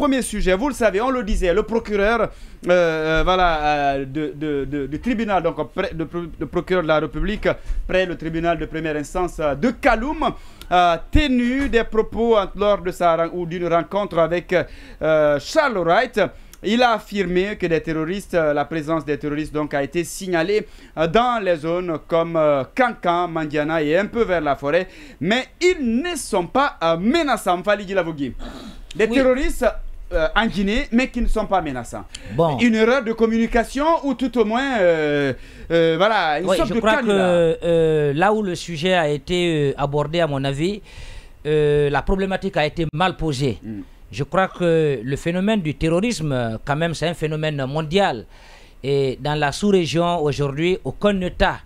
premier sujet, vous le savez, on le disait, le procureur du tribunal, donc le procureur de la République près le tribunal de première instance de Kaloum, a tenu des propos lors de d'une rencontre avec Charles Wright. Il a affirmé que la présence des terroristes donc, a été signalée dans les zones comme Kankan, Mandiana et un peu vers la forêt, mais ils ne sont pas menaçants. Des terroristes en Guinée, mais qui ne sont pas menaçants. Bon. Une erreur de communication ou tout au moins, voilà, une sorte de canular. Je crois que là où le sujet a été abordé, à mon avis, la problématique a été mal posée. Je crois que le phénomène du terrorisme, quand même, c'est un phénomène mondial. Et dans la sous-région, aujourd'hui, aucun État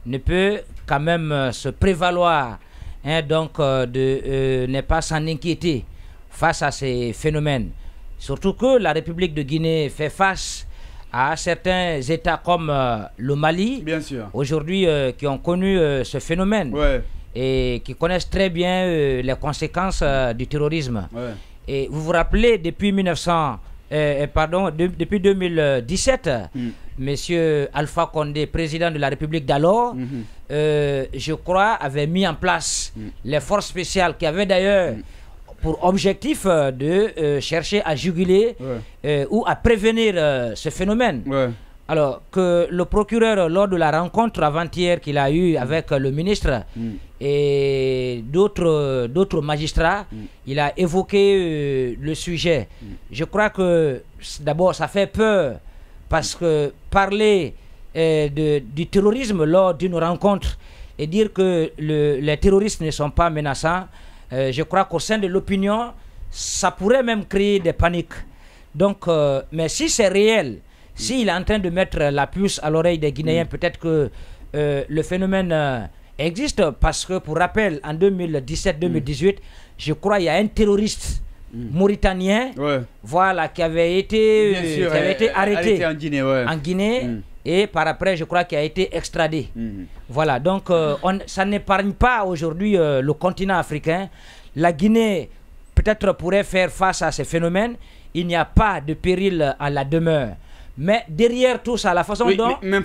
ne peut quand même se prévaloir ne pas s'en inquiéter face à ces phénomènes. Surtout que la République de Guinée fait face à certains États comme le Mali, aujourd'hui, qui ont connu ce phénomène et qui connaissent très bien les conséquences du terrorisme. Et vous vous rappelez, depuis 2017, Monsieur Alpha Condé, président de la République d'alors, je crois, avait mis en place les forces spéciales qui avaient d'ailleurs pour objectif de chercher à juguler ou à prévenir ce phénomène. Alors que le procureur, lors de la rencontre avant-hier qu'il a eue avec le ministre et d'autres magistrats, il a évoqué le sujet. Je crois que d'abord ça fait peur parce que parler du terrorisme lors d'une rencontre et dire que les terroristes ne sont pas menaçants, je crois qu'au sein de l'opinion, ça pourrait même créer des paniques. Donc, mais si c'est réel, s'il est en train de mettre la puce à l'oreille des Guinéens, peut-être que le phénomène existe, parce que, pour rappel, en 2017-2018, je crois qu'il y a un terroriste mauritanien voilà, qui avait été arrêté en Guinée et par après, je crois qu'il a été extradé. Voilà, donc ça n'épargne pas aujourd'hui le continent africain. La Guinée, peut-être, pourrait faire face à ces phénomènes. Il n'y a pas de péril à la demeure. Mais derrière tout ça, la façon dont la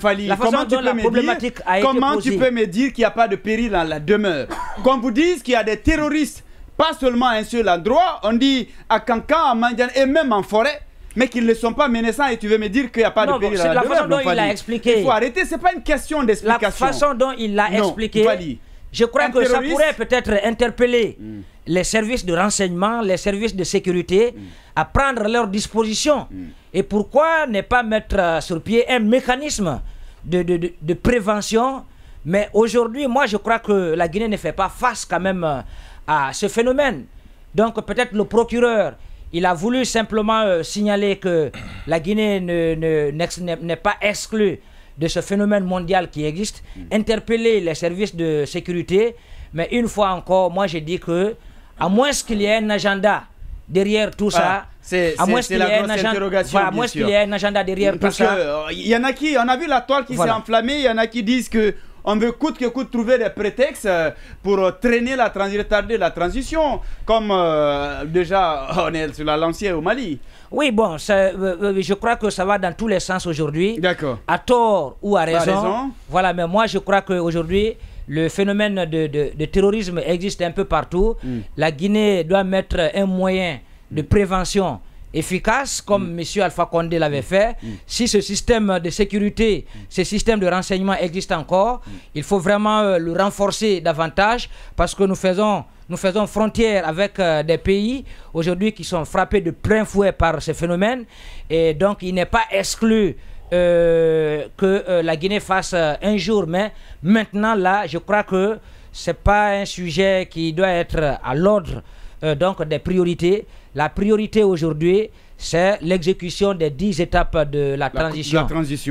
problématique a été posée. Comment tu peux me dire qu'il n'y a pas de péril dans la demeure? Qu'on vous dise qu'il y a des terroristes, pas seulement à un seul endroit, on dit à Kankan, à Mandiane et même en forêt, mais qu'ils ne sont pas menaçants et tu veux me dire qu'il n'y a pas de péril dans la demeure? C'est la façon dont il l'a expliqué. Il faut arrêter, ce n'est pas une question d'explication. La façon dont il l'a expliqué, je crois que ça pourrait peut-être interpeller les services de renseignement, les services de sécurité à prendre leurs dispositions. Et pourquoi ne pas mettre sur pied un mécanisme de prévention? Mais aujourd'hui, moi je crois que la Guinée ne fait pas face quand même à ce phénomène. Donc peut-être le procureur, il a voulu simplement signaler que la Guinée n'est pas exclue de ce phénomène mondial qui existe, interpeller les services de sécurité. Mais une fois encore, moi je dis que, à moins qu'il y ait un agenda derrière tout ça, à moins qu'il y ait un agenda derrière tout ça. Il y en a qui, on a vu la toile qui s'est enflammée, il y en a qui disent que on veut coûte que coûte trouver des prétextes pour traîner retarder la transition, comme déjà on est sur la lancière au Mali. Oui, bon, je crois que ça va dans tous les sens aujourd'hui. D'accord. À tort ou à raison. Voilà, mais moi je crois qu'aujourd'hui, le phénomène de terrorisme existe un peu partout. La Guinée doit mettre un moyen de prévention efficace, comme M. Alpha Condé l'avait fait. Si ce système de sécurité, ce système de renseignement existe encore, il faut vraiment le renforcer davantage, parce que nous faisons frontière avec des pays aujourd'hui qui sont frappés de plein fouet par ce phénomène. Et donc il n'est pas exclu que la Guinée fasse un jour, mais maintenant là, je crois que c'est pas un sujet qui doit être à l'ordre donc des priorités. La priorité aujourd'hui, c'est l'exécution des 10 étapes de la transition.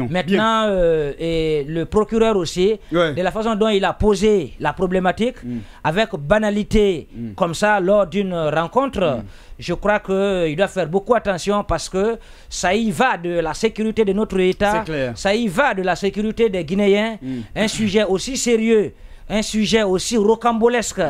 Maintenant, et le procureur aussi, de la façon dont il a posé la problématique, avec banalité, comme ça, lors d'une rencontre, je crois qu'il doit faire beaucoup attention, parce que ça y va de la sécurité de notre État, ça y va de la sécurité des Guinéens, un sujet aussi sérieux un sujet aussi rocambolesque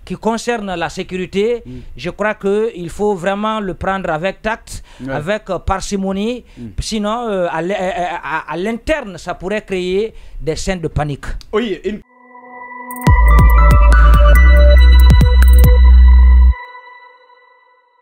qui concerne la sécurité, je crois qu'il faut vraiment le prendre avec tact, avec parcimonie. Sinon, à l'interne, ça pourrait créer des scènes de panique. Oui,